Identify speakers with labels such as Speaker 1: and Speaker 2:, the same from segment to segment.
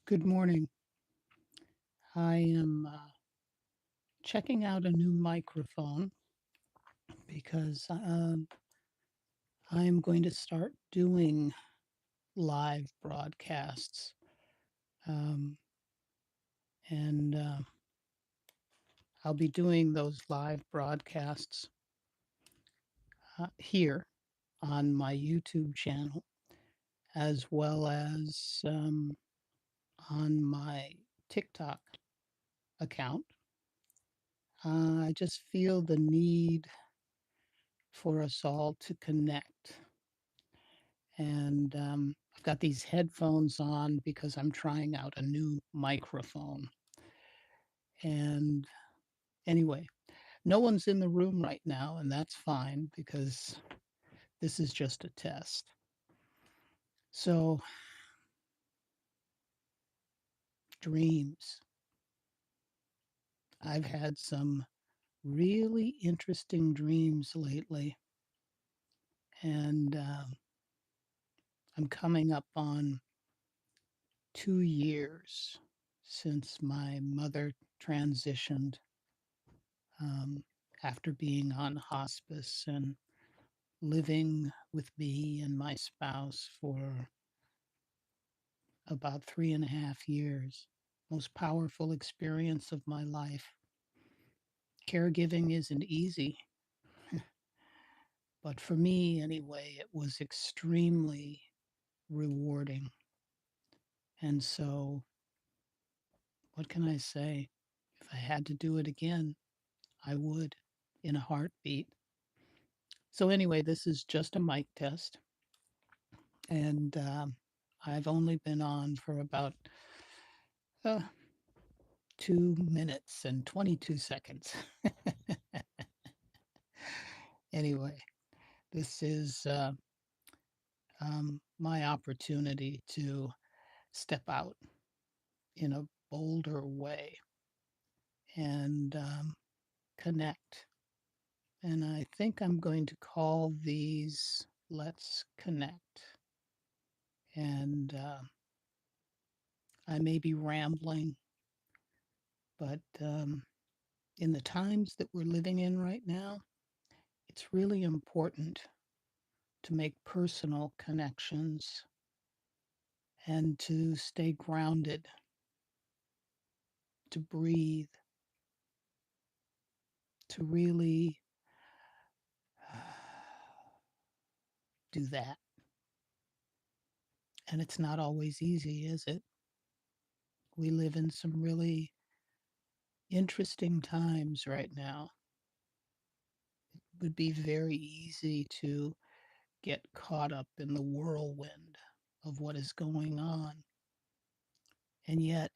Speaker 1: Good morning. I am checking out a new microphone because I am going to start doing live broadcasts. Um, and I'll be doing those live broadcasts here on my YouTube channel as well as on my TikTok account. I just feel the need for us all to connect. And I've got these headphones on because I'm trying out a new microphone. And anyway, no one's in the room right now, and that's fine because this is just a test. So, dreams. I've had some really interesting dreams lately, and I'm coming up on 2 years since my mother transitioned um, after being on hospice and living with me and my spouse for about 3.5 years. Most powerful experience of my life. Caregiving isn't easy, but for me anyway, it was extremely rewarding. And so, what can I say? If I had to do it again, I would in a heartbeat. So, anyway, this is just a mic test. And I've only been on for about uh, 2 minutes and 22 seconds. Anyway, this is my opportunity to step out in a bolder way and connect. And I think I'm going to call these Let's Connect. And I may be rambling, but in the times that we're living in right now, it's really important to make personal connections and to stay grounded, to breathe, to really do that. And it's not always easy, is it? We live in some really interesting times right now. It would be very easy to get caught up in the whirlwind of what is going on. And yet,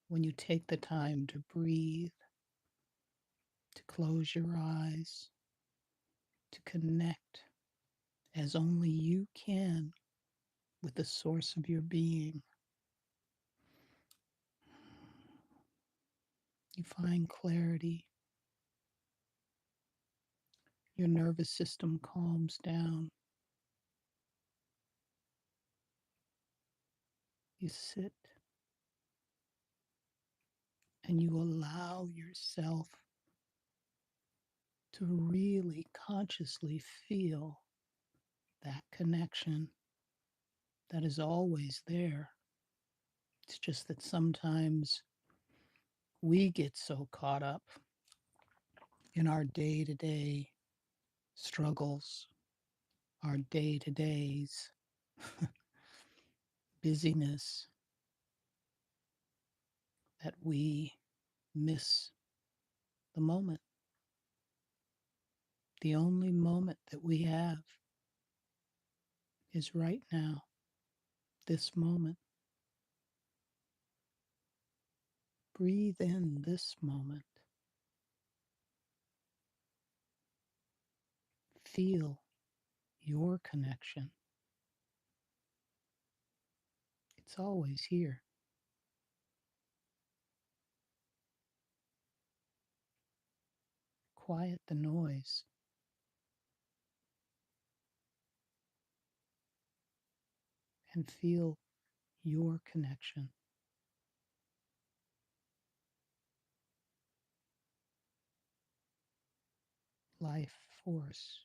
Speaker 1: when you take the time to breathe, to close your eyes, to connect as only you can with the source of your being, you find clarity. Your nervous system calms down. You sit and you allow yourself to really consciously feel that connection that is always there. It's just that sometimes we get so caught up in our day to day struggles, our day to days busyness that we miss the moment. The only moment that we have is right now, this moment. Breathe in this moment. Feel your connection. It's always here. Quiet the noise. and feel your connection. Life force,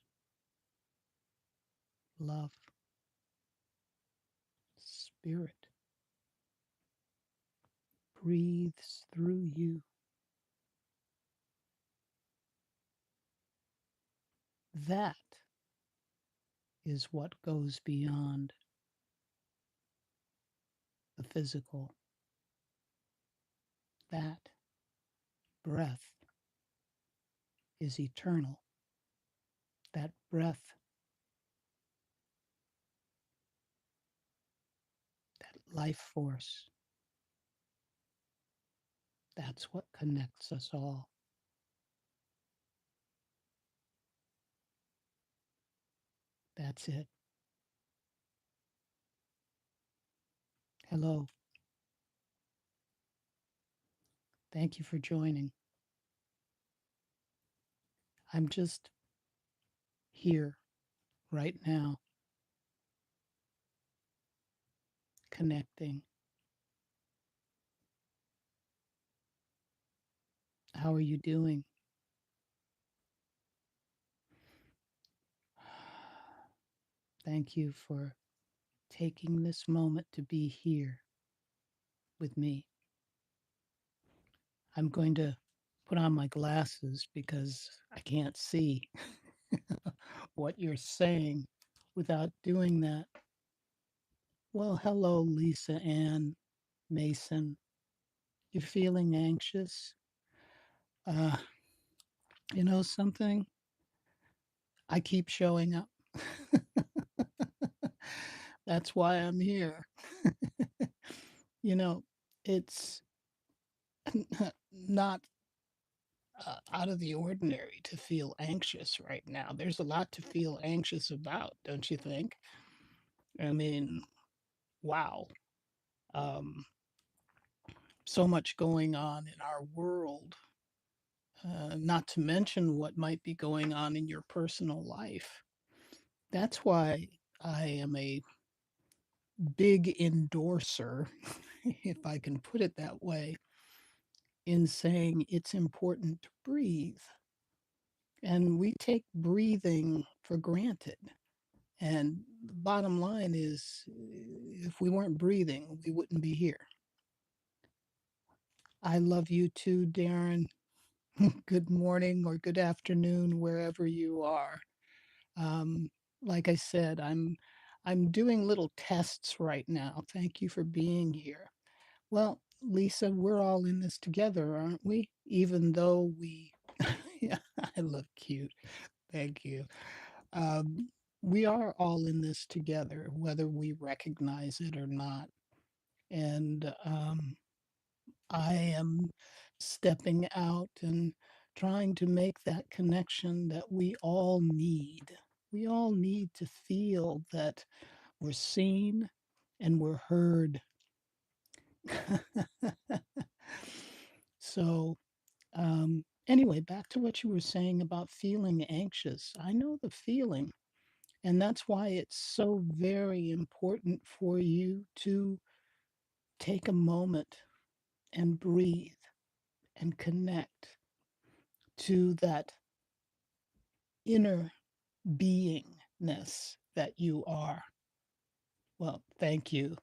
Speaker 1: love, spirit breathes through you. That is what goes beyond the physical. That breath is eternal. That breath, that life force, that's what connects us all. That's it. Hello. Thank you for joining. I'm just here right now, connecting. How are you doing? Thank you for taking this moment to be here with me. I'm going to put on my glasses because I can't see what you're saying without doing that. Well, hello, Lisa Ann Mason. You're feeling anxious? Uh, you know something? I keep showing up. That's why I'm here. You know, it's not out of the ordinary to feel anxious right now. There's a lot to feel anxious about, don't you think? I mean, wow. Um, so much going on in our world, not to mention what might be going on in your personal life. That's why I am a big endorser, if I can put it that way, in saying it's important to breathe. And we take breathing for granted. And the bottom line is, if we weren't breathing, we wouldn't be here. I love you too, Darren. Good morning or good afternoon, wherever you are. Um, like I said, I'm doing little tests right now. Thank you for being here. Well, Lisa, we're all in this together, aren't we? Even though we, yeah, I look cute. Thank you. We are all in this together, whether we recognize it or not. And I am stepping out and trying to make that connection that we all need. We all need to feel that we're seen and we're heard. So, anyway, back to what you were saying about feeling anxious. I know the feeling, and that's why it's so very important for you to take a moment and breathe and connect to that inner beingness that you are. Well, thank you.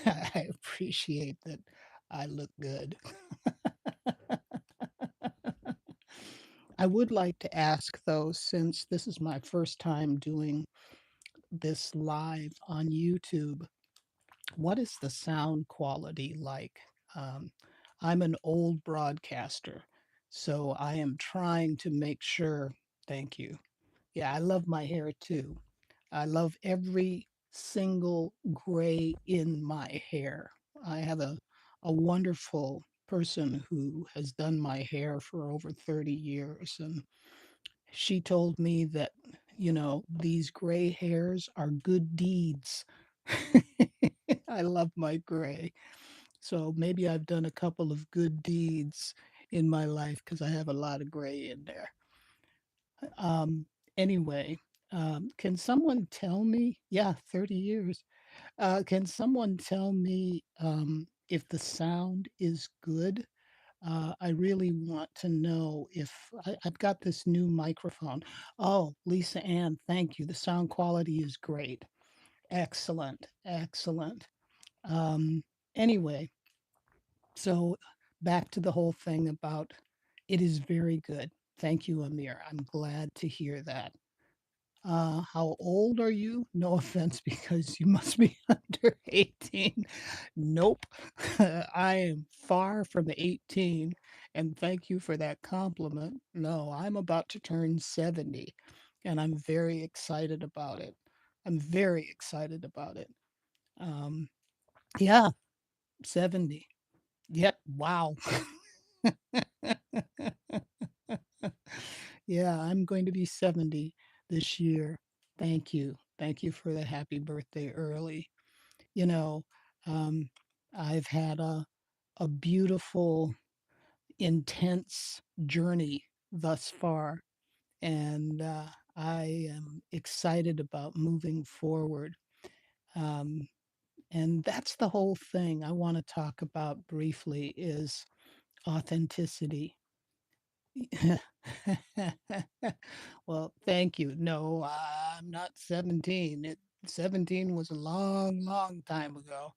Speaker 1: I appreciate that I look good. I would like to ask, though, since this is my first time doing this live on YouTube, what is the sound quality like? Um, I'm an old broadcaster, so I am trying to make sure. Thank you. Yeah, I love my hair too. I love every single gray in my hair. I have a wonderful person who has done my hair for over 30 years, and she told me that, these gray hairs are good deeds. I love my gray. So maybe I've done a couple of good deeds in my life because I have a lot of gray in there. Um, anyway, Can someone tell me? Yeah, 30 years. Can someone tell me if the sound is good? I really want to know if I've got this new microphone. Oh, Lisa Ann, thank you. The sound quality is great. Excellent, excellent. Um, anyway, so back to the whole thing about it is very good. Thank you, Amir. I'm glad to hear that. How old are you? No offense, because you must be under 18. Nope. I am far from 18. And thank you for that compliment. No, I'm about to turn 70, and I'm very excited about it. I'm very excited about it. Um, yeah, 70. Yep. Wow. Yeah, I'm going to be 70 this year. Thank you. Thank you for the happy birthday early. You know, um, I've had a beautiful, intense journey thus far, and I am excited about moving forward. Um, and that's the whole thing I want to talk about briefly is authenticity. Well, thank you. No, I'm not 17. 17 was a long, long time ago.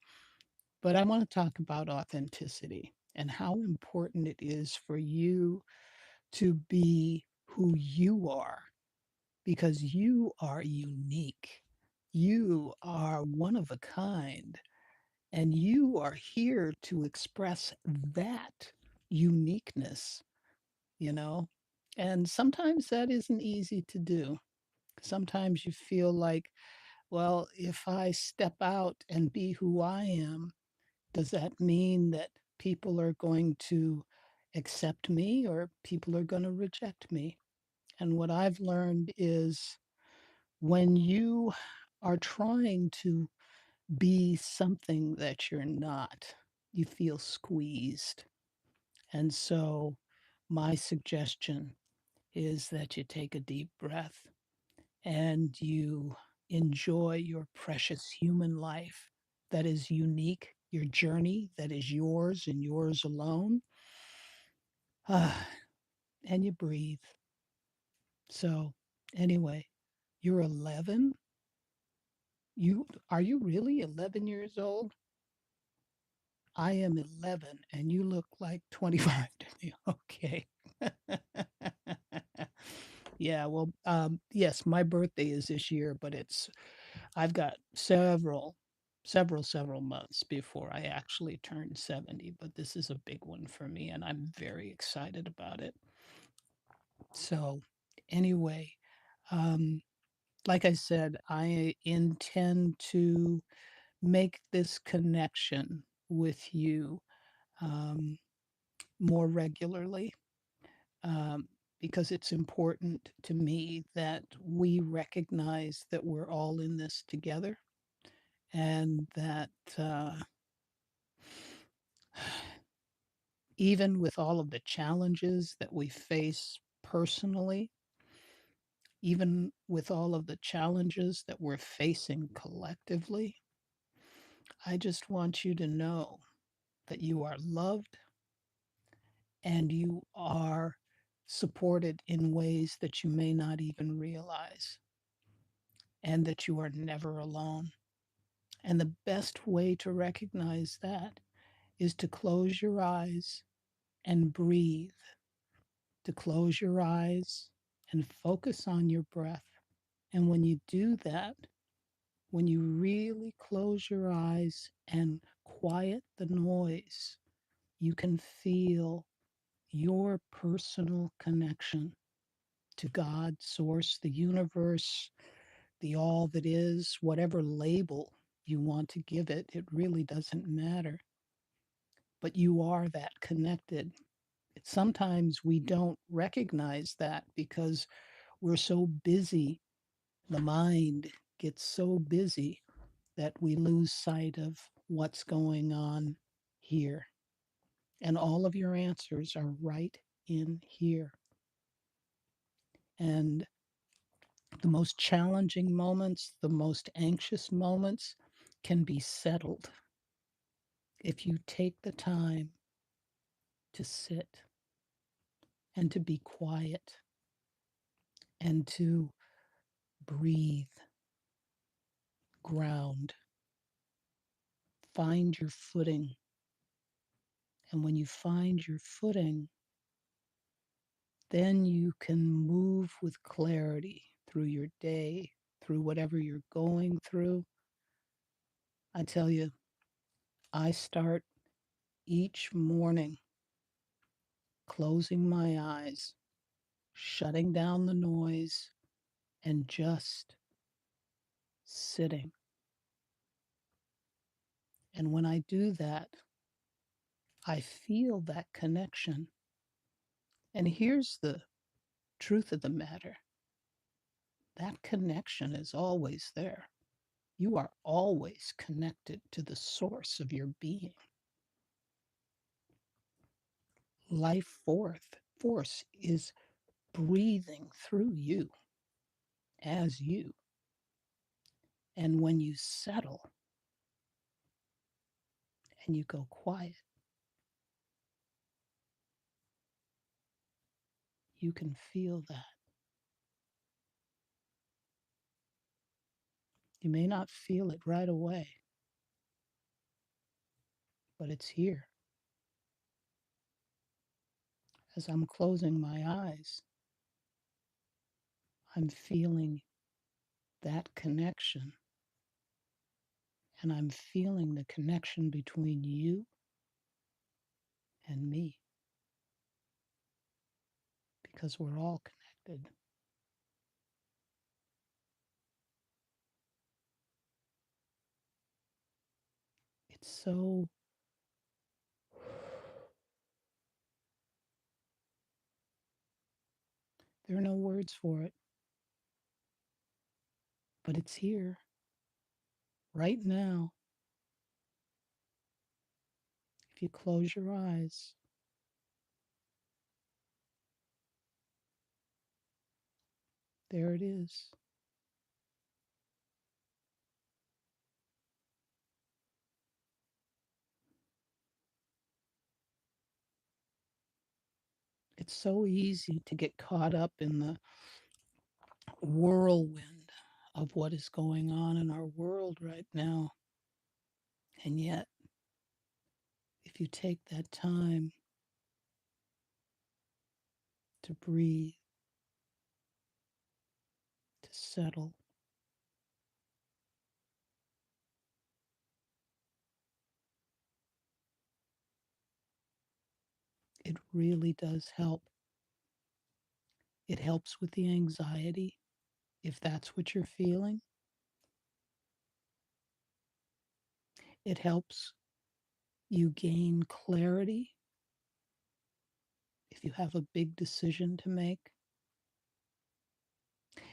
Speaker 1: But I want to talk about authenticity and how important it is for you to be who you are because you are unique. You are one of a kind, and you are here to express that uniqueness, you know? And sometimes that isn't easy to do. Sometimes you feel like, well, if I step out and be who I am, does that mean that people are going to accept me or people are going to reject me? And what I've learned is when you are trying to be something that you're not, you feel squeezed. And so, my suggestion is that you take a deep breath and you enjoy your precious human life that is unique, your journey that is yours and yours alone. Ah, and you breathe. So, anyway, you're 11. You are you really 11 years old? I am 11 and you look like 25 to me. Okay. Yeah, well, yes, my birthday is this year, but I've got several months before I actually turn 70, but this is a big one for me and I'm very excited about it. So, anyway, um, like I said, I intend to make this connection with you um, more regularly um, because it's important to me that we recognize that we're all in this together and that even with all of the challenges that we face personally, even with all of the challenges that we're facing collectively, I just want you to know that you are loved and you are supported in ways that you may not even realize, and that you are never alone. And the best way to recognize that is to close your eyes and breathe, to close your eyes and focus on your breath. And when you do that, when you really close your eyes and quiet the noise, you can feel your personal connection to God, Source, the universe, the all that is, whatever label you want to give it, it really doesn't matter. But you are that connected. Sometimes we don't recognize that because we're so busy. The mind gets so busy that we lose sight of what's going on here. And all of your answers are right in here. And The most challenging moments, the most anxious moments can be settled if you take the time to sit and to be quiet and to breathe, ground, find your footing. And when you find your footing, then you can move with clarity through your day, through whatever you're going through. I tell you, I start each morning closing my eyes, shutting down the noise, and just sitting. And when I do that, I feel that connection. And here's the truth of the matter, that connection is always there. You are always connected to the source of your being. Life force is breathing through you as you. And when you settle and you go quiet, you can feel that. You may not feel it right away, but it's here. As I'm closing my eyes, I'm feeling that connection. And I'm feeling the connection between you and me because we're all connected. It's so, there are no words for it, but it's here right now. If you close your eyes, there it is. It's so easy to get caught up in the whirlwind of what is going on in our world right now. And yet, if you take that time to breathe, to settle, it really does help. It helps with the anxiety, if that's what you're feeling. It helps you gain clarity if you have a big decision to make.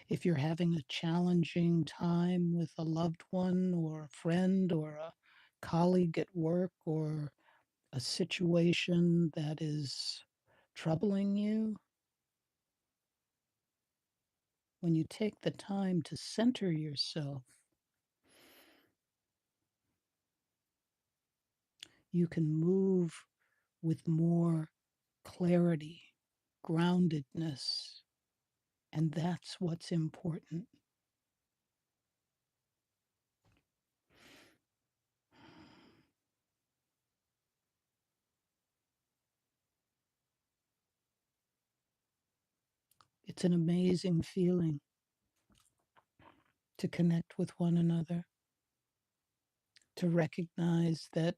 Speaker 1: If you're having a challenging time with a loved one or a friend or a colleague at work or a situation that is troubling you, when you take the time to center yourself, you can move with more clarity, groundedness, and that's what's important. It's an amazing feeling to connect with one another, to recognize that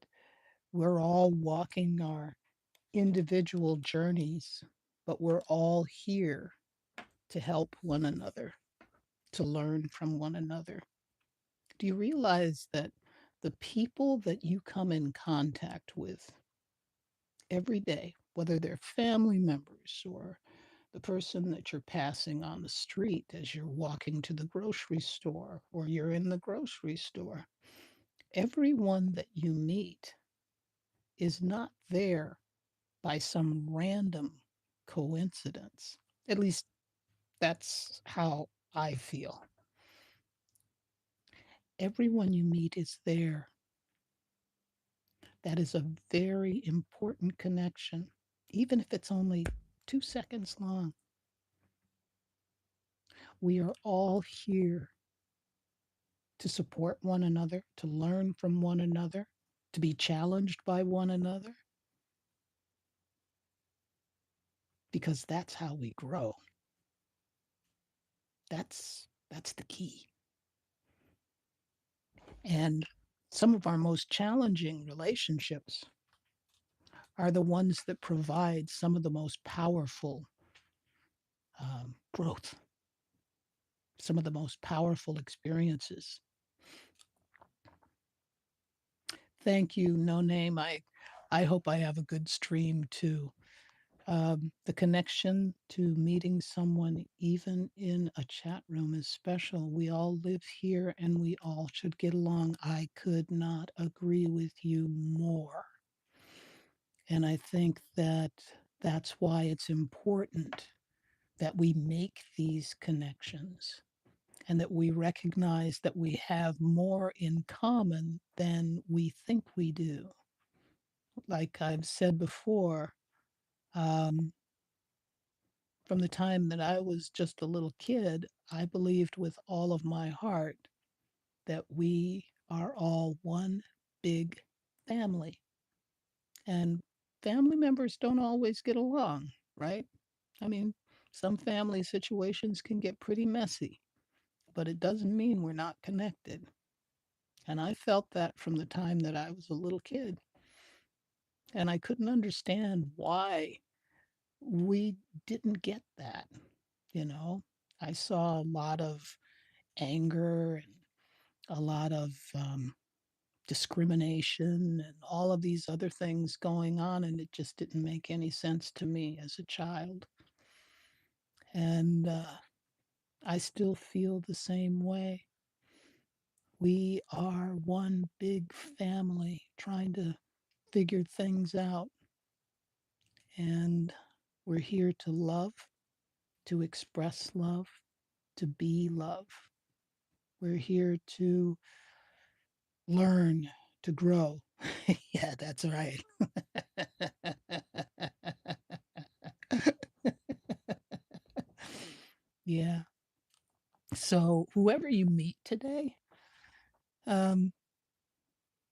Speaker 1: we're all walking our individual journeys, but we're all here to help one another, to learn from one another. Do you realize that the people that you come in contact with every day, whether they're family members or the person that you're passing on the street as you're walking to the grocery store or you're in the grocery store, everyone that you meet is not there by some random coincidence. At least that's how I feel. Everyone you meet is there. That is a very important connection, even if it's only 2 seconds long. We are all here to support one another, to learn from one another, to be challenged by one another, because that's how we grow. That's the key. And some of our most challenging relationships are the ones that provide some of the most powerful growth, some of the most powerful experiences. Thank you, No Name. I hope I have a good stream too. The connection to meeting someone, even in a chat room, is special. We all live here and we all should get along. I could not agree with you more. And I think that that's why it's important that we make these connections and that we recognize that we have more in common than we think we do. Like I've said before, um, from the time that I was just a little kid, I believed with all of my heart that we are all one big family. And family members don't always get along, right? I mean, some family situations can get pretty messy, but it doesn't mean we're not connected. And I felt that from the time that I was a little kid. And I couldn't understand why we didn't get that, you know. I saw a lot of anger and a lot of discrimination and all of these other things going on, and it just didn't make any sense to me as a child. And I still feel the same way. We are one big family trying to figure things out, and we're here to love, to express love, to be love. We're here to learn, to grow. Yeah, that's right. Yeah. So whoever you meet today, um,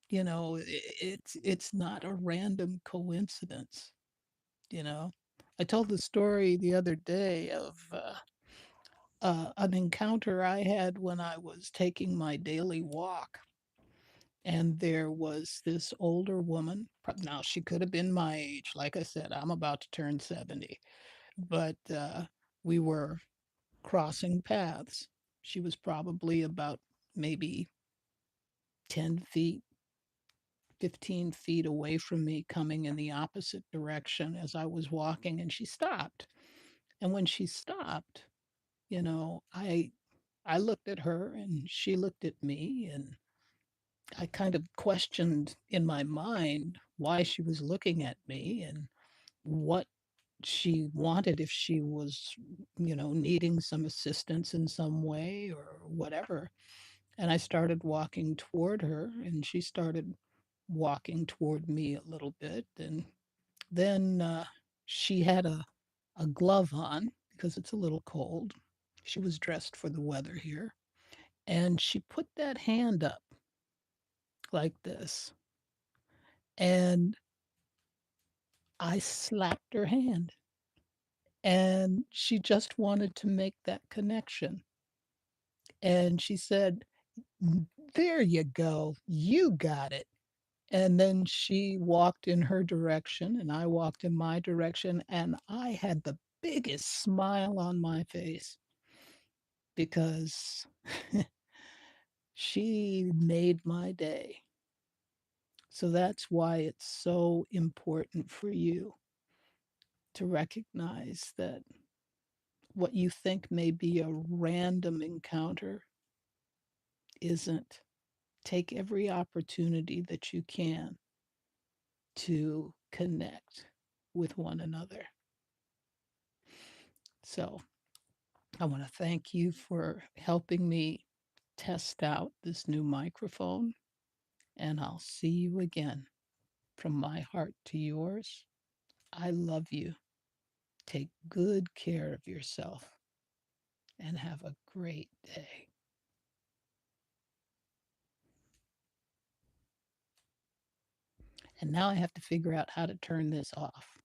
Speaker 1: it's not a random coincidence. I told the story the other day of an encounter I had when I was taking my daily walk. And there was this older woman. Now, she could have been my age. Like I said, I'm about to turn 70. But we were crossing paths. She was probably about maybe 10 feet, 15 feet away from me, coming in the opposite direction as I was walking, and she stopped. And when she stopped, you know, I I looked at her and she looked at me, and I kind of questioned in my mind why she was looking at me and what she wanted, if she was, needing some assistance in some way or whatever. And I started walking toward her, and she started walking toward me a little bit. And then she had a glove on because it's a little cold. She was dressed for the weather here. And she put that hand up like this. And I slapped her hand. And she just wanted to make that connection. And she said, There you go. You got it." And then she walked in her direction, and I walked in my direction. And I had the biggest smile on my face because she made my day. So that's why it's so important for you to recognize that what you think may be a random encounter isn't. Take every opportunity that you can to connect with one another. So I want to thank you for helping me test out this new microphone, and I'll see you again. From my heart to yours, I love you. Take good care of yourself and have a great day. And now I have to figure out how to turn this off.